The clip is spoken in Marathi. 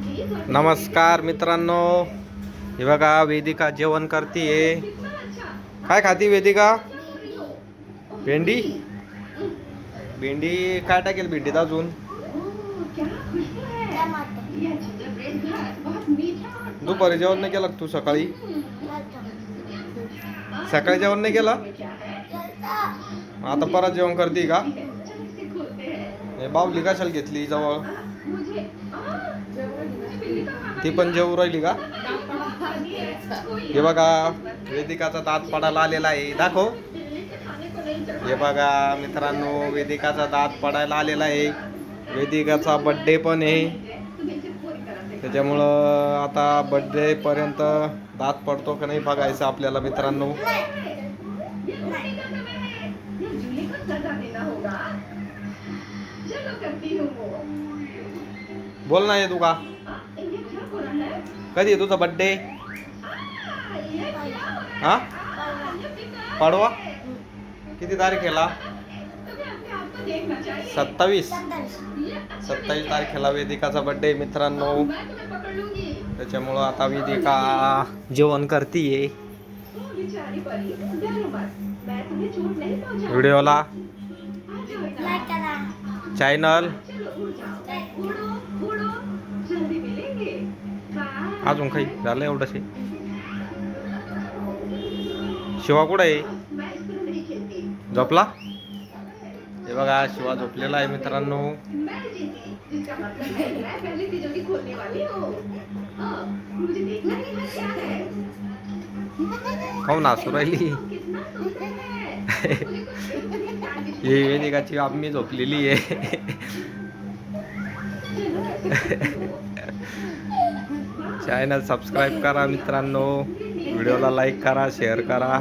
नमस्कार मित्रांनो, हे बघा वेदिका जेवण करतीये. काय खाती वेदिका? भेंडी. भेंडी काय टाकेल भेंडीत अजून? दुपारी जेवण नाही केलं तू? सकाळी सकाळी जेवण नाही केलं? आता परत जेवण करते का? बावली कशाला घेतली जवळ? ती पण जेवू राहिली का? हे बघा वेदिकाचा दात पडायला आलेला आहे, दाखव. हे बघा मित्रांनो, वेदिकाचा दात पडायला आलेला आहे. वेदिकाचा बर्थडे पण आहे, त्याच्यामुळं आता बर्थडे पर्यंत दात पडतो का नाही बघायचं आपल्याला मित्रांनो. बोल ना, तू का कधी आहे तुझा बर्थडे? हा, पाडवा किती तारखेला? 27 तारखेला वेदिकाचा बर्थडे मित्रांनो. त्याच्यामुळं आता वेदिका जेवण करतीये. व्हिडिओला चॅनल अजून काही झालं एवढंच आहे. शिवा कुठं आहे? झोपला? हे बघा शिवा झोपलेला आहे मित्रांनो. काहून हसू राहिली? ही वेदिकाची आम्ही झोपलेली आहे. चॅनल सबस्क्राईब करा मित्रांनो, व्हिडिओला लाईक करा, शेअर करा.